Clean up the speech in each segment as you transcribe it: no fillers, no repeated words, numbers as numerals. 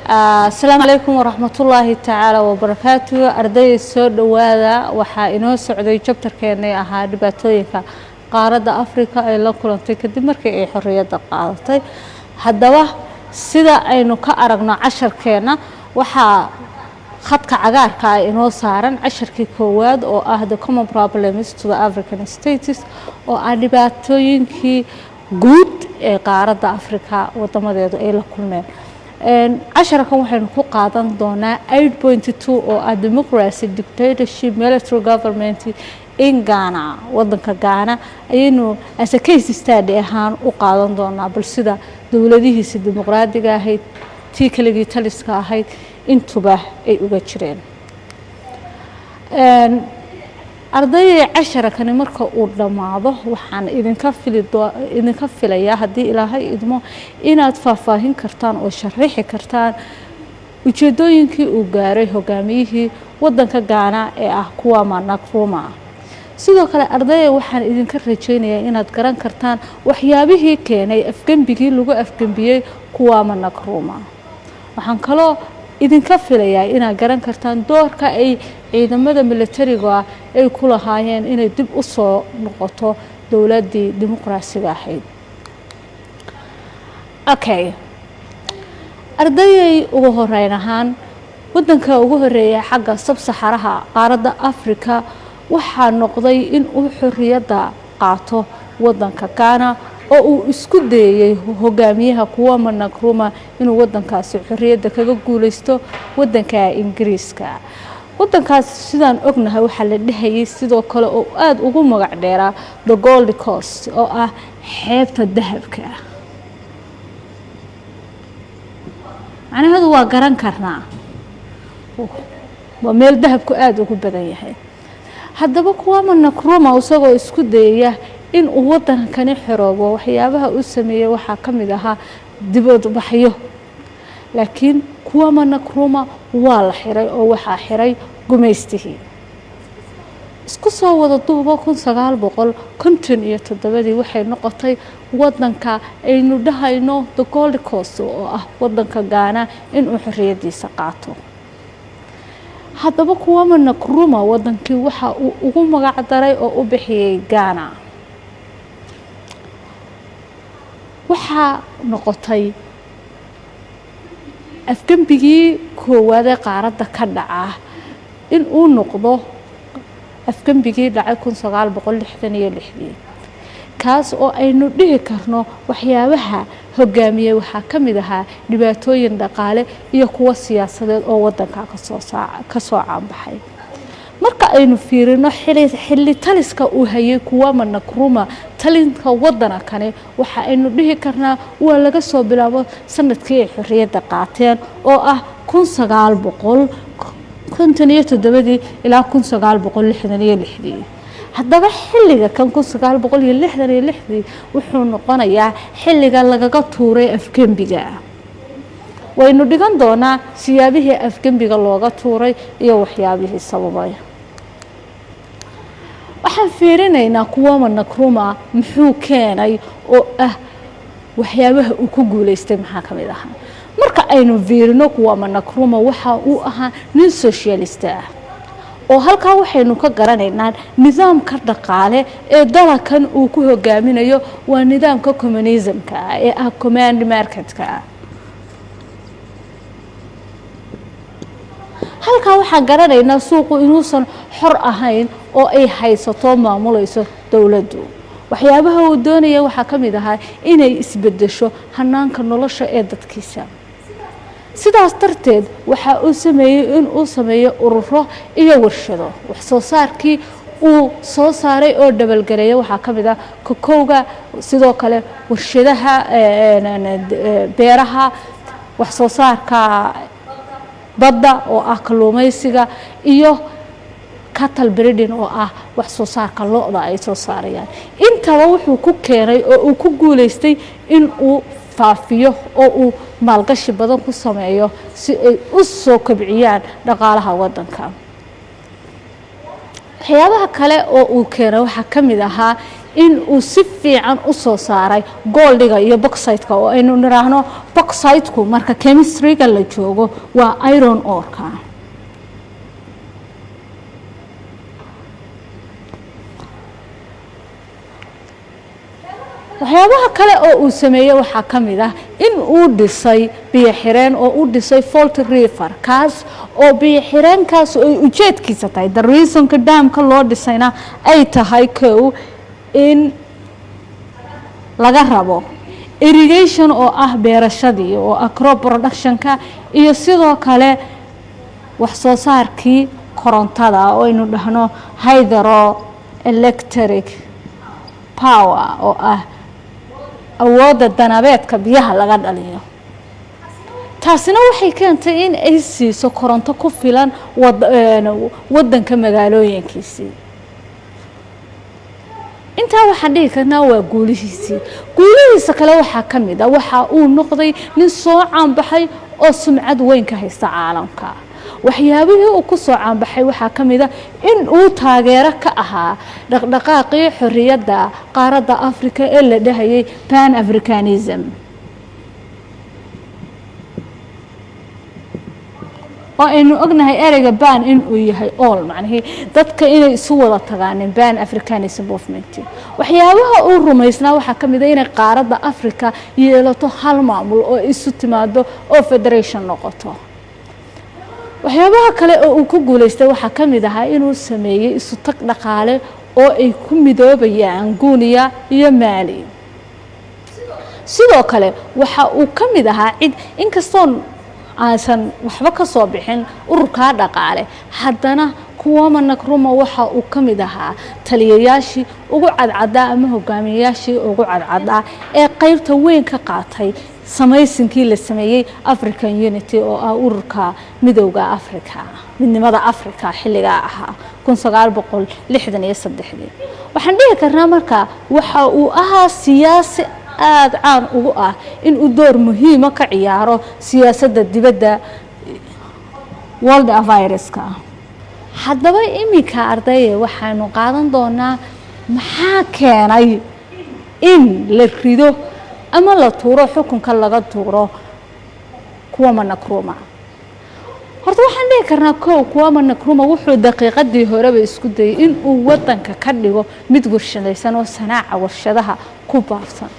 السلام عليكم ورحمة الله تعالى وبركاته. أردي السود وهذا وحائنه سعودي جبتر كأني أحد باتويكا قارة أفريقيا أي لا كلنتي كدمر كأي حرية قارتي هذا سيدا أنو كأرجنا 10 كنا وح خط عجار كأنه صارن 10 كيكواد أو أحد common problems to the African states أو أدباتوين كي good قارة أفريقيا وتمدد أي لا كلنا. عشرة كم واحد نقول قاعدين دونا 8.2 أو democracy dictatorship military government in Ghana وضنك غانا إنه as a case study هان وقاعدين دونا بالسدا دولته سد ديمقراطية هاي تيكلي تلسكا هاي انتباه أي وجرين. أرضي 10 كان مركو أورد معه وحن إذا كفل يا هدي إلى هاي إدمو إن أتفاهين كرتان أو شريح كرتان وجدوين كي وجاره هجاميه ودنك جانا أحكوا ما نكروما سيدو كلا أرضي وحن إذا كرتشيني إن أتكران كرتان وحيابه كان أفكم بيجي لجو أفكم بيه كوا ما نكروما وحن كلا إذا كفل يا إن أجران كرتان دور كأي ciidamada militariga ay ku lahaayeen inay dib u soo noqoto dawladii dimuqraasiga ahayd. Okay. Ardayay ugu horeynahan wadanka ugu horeeya xagga sub-Saxaraha qaaradda Afrika waxa noqday in uu xorriyada qaato wadanka Ghana oo uu isku dayay hogaamiyaha Kwame Nkrumah inuu wadankaasi xorriyada kaga guuleysto wadanka Ingiriiska. wadankaas sidaan ognahay waxa la dhahayay sidoo kale oo aad ugu magac dheeraa the Gold Coast oo ah xeebta dahabka macnaheedu waa garan karnaa waa meel dahabku aad ugu badan yahay haddaba Kwame Nkrumah isagoo isku dayaya in uu wadankani xoroobo waxyaabaha uu sameeyay waxa kamid ahaa dibad baxyo laakiin Kwame Nkrumah waa la xiray oo waxa xiray gumeystihii isku soo wada duuba 1957 waxay noqotay wadanka aynu dhahayno the Gold Coast oo ah wadanka Ghana in uu xorriyadiisa qaato haddaba Kwame Nkrumah wadankii waxa uu ugu magac daray oo u bixiyay Ghana waxa noqotay afgambigii koowaad ee qaaradda ka dhaca in uu noqdo afgambigii dhacay 1966 kaas oo aynu dhihi karno waxyaabaha hogaamiyay waxa kamid ahaa dhibaatooyin dhaqaale iyo kuwa siyaasadeed oo wadanka ka soo caanbaxay marka aynu fiirino xilli taliska uu hayay Kwame Nkrumah talinka wadankani waxa aynu dhihi karnaa waa laga soo bilaabo sanadkii xorriyada qaateen oo ah 1957 ilaa 1966 haddaba xilliga kan 1966 wuxuu noqonayaa xilliga lagaga tuuray afgambiga waynu dhigan doonaa siyaabihii afgambiga looga tuuray iyo waxyaabihii sababay waxaan fiirinaynaa Kwame Nkrumah muxuu keenay oo ah waxyaabaha uu ku guuleystay maxaa kamid ah marka aynu fiirino Kwame Nkrumah waxa uu ahaa nin socialist ah oo halka waxaynu ka garanaynaa nidaamka dhaqaale ee dalkan uu ku hogaaminayo waa nidaamka communism-ka ee ah command market-ka halka waxa garanaynaa suuqu inuusan xor ahayn oo ay haysato maamulayso dawladdu waxyaabaha uu doonaya waxa kamid ah inay isbedesho hanaanka nolosha ee dadkiisa sidaas darteed waxa uu sameeyay in uu sameeyo ururo iyo warshado wax soo saarkii uu soo saaray oo dabalgareeyay waxa kamid ah kokowga sidoo kale warshadaha beeraha wax soo saarka badda oo ah kalluumaysiga iyo cattle breeding oo ah wax soo saarka lo'da ay soo saarayaan intaba wuxuu ku keenay oo uu ku guuleystay in uu faafiyo oo uu maalgashi badan ku sameeyo si ay u soo kobciyaan dhaqaalaha wadanka waxyaabaha kale oo uu keenay waxa kamid ahaa in uu si fiican u soo saaray goldiga iyo bauxite-ka oo aynu niraahno bauxite-ku marka chemistry-ga la joogo waa iron ore-ka. waxyaabaha kale oo uu sameeyey waxaa ka mid ah in uu dhisay biyo xireen oo u dhisay Fort River kaas oo biyo xireenkaas ay ujeedkiisa tahay the reasonka daamka loo dhisayna ay tahay kow in laga rabo irrigation oo ah beerashadii oo ah crop production-ka iyo sidoo kale wax soo saarkii korontada oo aynu dhahno hydroelectric power oo ah awoodda danabeedka biyaha laga dhaliyo. taasina waxay keentay in ay siiso koronto ku filan wadanka magaalooyinkiisii. intaa waxaan dhihi karnaa waa guulihiisa kale waxaa ka mid ah waxa uu noqday nin soo caanbaxay oo sumcad weyn ka haysta caalamka. waxyaabihii uu ku soo caanbaxay waxaa ka mid ah in uu taageero ka ahaa dhaqdhaqaaqii xorriyadda qaaradda Afrika ee la dhahayay Pan Africanism oo aynu ognahay ereyga ban in uu yahay all macnaheedu dadka inay isu wada tagaaneen Pan Africanism movement. waxyaabaha uu rumaysnaa waxaa ka mid ah in qaaradda Afrika yeelato hal maamul oo isu timaado oo federation noqoto. waxyaabaha kale oo uu ku guuleystay waxaa ka mid ah inuu sameeyay isu tag dhaqaale oo ay ku midoobayaan Guinea iyo Mali. sidoo kale waxa uu ka mid ahaa cid inkastoo aansan waxba ka soo bixin ururka dhaqaale haddana Kwame Nkrumah waxa uu ka mid ahaa taliyayaashii ugu cadcada ama hogaamiyayaashii ugu cadcada ee qaybta weyn ka qaatay samaysinkii la sameeyay African Unity oo ah ururka midowga Afrika midnimada Afrika xilliga ahaa 1963. waxaan dhihi karnaa marka waxa uu ahaa siyaasi aad caan ugu ah in uu door muhiim ah ka ciyaaro siyaasadda dibadda world affairs-ka. haddaba iminka ardayda waxaanu qaadan doonaa maxaa keenay in la rido ama la tuuro xukunka laga tuuro Kwame Nkrumah. horta waxaan dhihi karnaa Kwame Nkrumah wuxuu daqiiqadii horeba isku dayay in uu wadanka ka dhigo mid warshadaysan oo sanaaca warshadaha ku baafsan.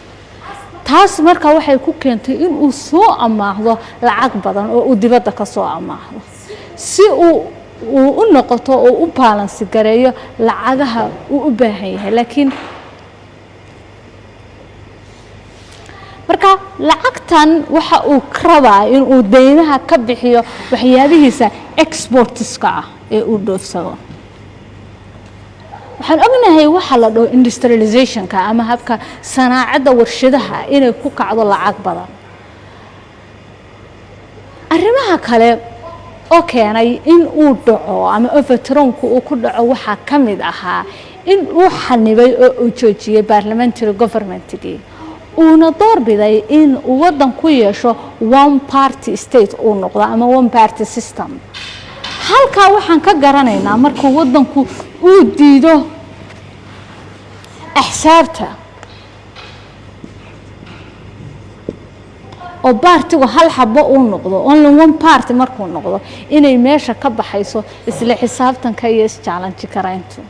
taas marka waxay ku keentay in uu soo amaahdo lacag badan oo uu dibadda ka soo amaahdo si uu u noqoto oo u balance gareeyo lacagaha uu u baahan yahay. laakiin marka lacagtan waxa uu rabaa in uu deynaha ka bixiyo waxyaabihiisa exportska ah ee uu dhoofsado. waxaan ognahay waxa la dhaho industrialization-ka ama habka sanaacada warshadaha inay ku kacdo lacag badan. arrimaha kale oo keenay in uu dhaco ama overthrow-ku uu ku dhaco waxaa ka mid ahaa in uu xanibay oo uu joojiyay parliamentary government-gii uuna doorbiday in uu wadan ku yeesho one party state uu noqdo ama one party system. halkaa waxaan ka garanaynaa markuu wadanku uu diido axsaabta oo baartigu hal xabo uu noqdo only one party markuu noqdo inay meesha ka baxayso isla xisaabtanka iyo is-challenge karayntu.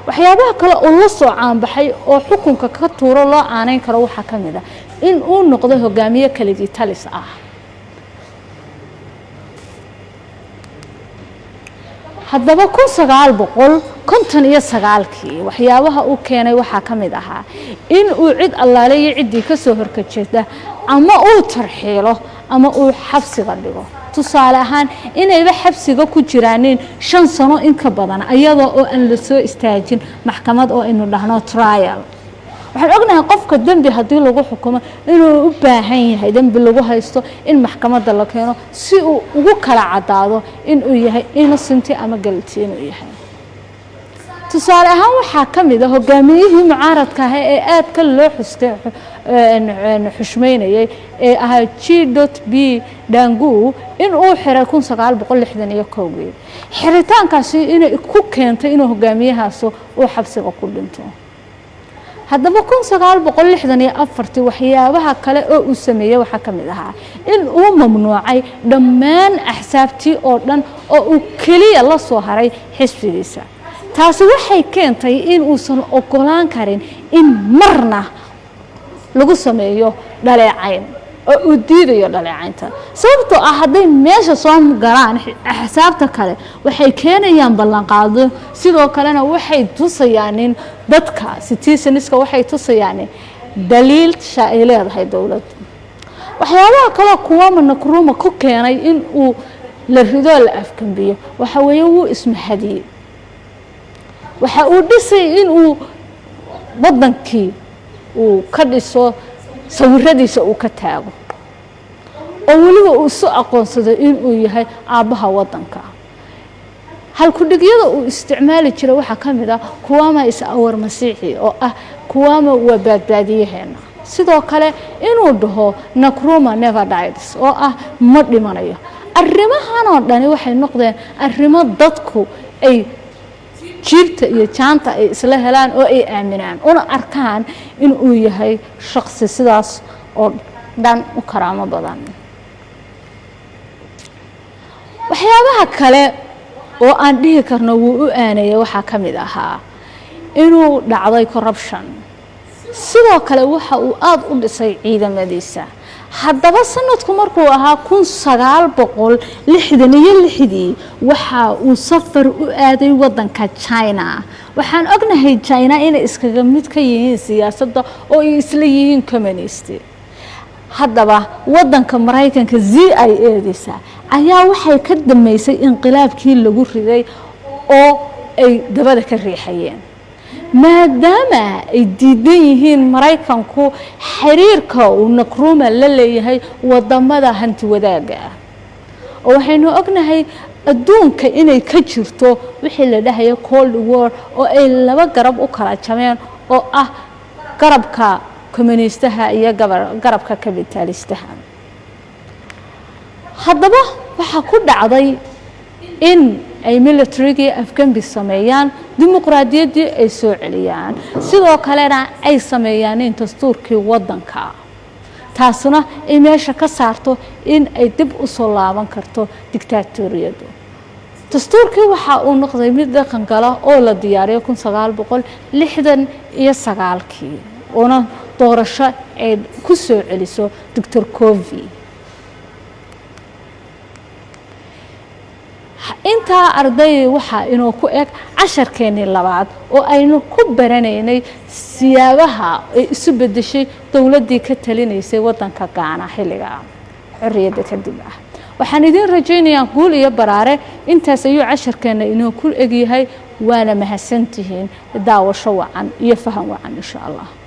waxyaabaha kale oo la soo caanbaxay oo xukunka ka tuuro loo aaneyn karo waxaa ka mid ah in uu noqdo hogaamiye kaligii talis ah. haddaba 1959 waxyaabaha uu keenay waxaa ka mid ahaa in uu cid allaaleeyo ciddii ka soo horjeeda ama uu tarxiilo ama uu xabsiga dhigo. tusaale ahaan inayba xabsiga ku jiraanin 5 sano in ka badan ayadoo oo aan la soo istaajin maxkamad oo aynu dhahno trial. waxaan ognahay qofka dambi haddii lagu xukumo inuu u baahan yahay dambi lagu haysto in maxkamadda la keeno si uu ugu kala cadaado in uu yahay innocent ama guilty inuu yahay. tusaale ahaan waxaa ka mid ah hogaamiyihii mucaaradka ah ee aad ka loo xushmeynayay ee ahaa G.B. Dangu in uu xiray 1961 xiritaankaasi inay ku keentay inuu hogaamiyahaas uu xabsiga ku dhinto. haddaba 1964 waxyaabaha kale oo uu sameeyay waxa kamid ahaa in uu mamnuucay dhammaan axsaabtii oo dhan oo uu kaliya la soo haray xisbigiisa taasi waxay keentay in uusan ogolaan karin in marna lagu sameeyo dhaleecayn oo uu diidayo dhaleecaynta sababtoo ah haday meesha soo galaan axsaabta kale waxay keenayaan ballan qaado sidoo kalena waxay tusayaan in dadka citizens-ka waxay tusayaan daliil ay leedahay dawladda waxyaabaha kale kuwa Nkrumah ku keenay in uu la rido la afkambiyo waxa weeye uu ismahadiyay waxa uu dhisay in uu wadankii uu ka dhiso sawiradiisa uu ka taago oo waliba uu soo aqoonsado in uu yahay aabaha wadanka halku dhigyada uu isticmaali jiray waxa kamid ah kuwama is awar masiixi oo ah kuwama waa badbaadiyaheena sidoo kale inuu dhaho Nkrumah never dies oo ah ma dhimanayo arrimahan oo dhan waxay noqdeen arrimo dadku ay jiibta iyo jaanta ay isla helaan oo ay aaminaan una arkaan in uu yahay shakhsi sidaas oo dhan u karaamo badan waxyaabaha kale oo aan dhihi karno wuu u aanayay waxa kamid ahaa inuu dhacday corruption sidoo kale waxa uu aad u dhisay ciidamadiisa haddaba sanadku markuu ahaa 1966 waxa uu safar u aaday wadanka China waxaan ognahay China inay iskaga mid ka yihiin siyaasadda oo ay isla yihiin communist haddaba wadanka Mareykanka CIA-diisa ayaa waxay ka dameysay inqilaabkii lagu riday oo ay dabada ka riixayeen maadaama ay diidan yihiin Mareykanku xiriirka uu Nkrumah la leeyahay wadamada hanti wadaaga oo waxaynu ognahay adduunka inay ka jirto wixii la dhahayo Cold War oo ay laba garab u kala jabeen oo ah garabka communistaha iyo garabka kapitalistaha haddaba waxa ku dhacday in ay military Afghanistan sameeyaan dimuqraadiyadii ay soo celiyaan sidoo kalena ay sameeyaan in dastuurkii wadanka taasuna ay meesha ka saarto in ay dib u soo laaban karto dictatoriyadu dastuurkii waxa uu noqday mid dhaqan gala oo la diyaariyay 1969 oo doorasho ay ku soo celiso Dr. Kofi inta arday waxa inuu ku eg casharkeeni labaad oo aynu ku baranaynay siyaabaha ay isu bedeshay dawladii ka talinaysay wadanka Ghana xilliga xorriyadda kadib waxaan idin rajaynayaa guul iyo baraare intaas ayuu casharkeena inuu ku eg yahay waana mahadsantihiin daawasho wacan iyo faham wacan insha Allah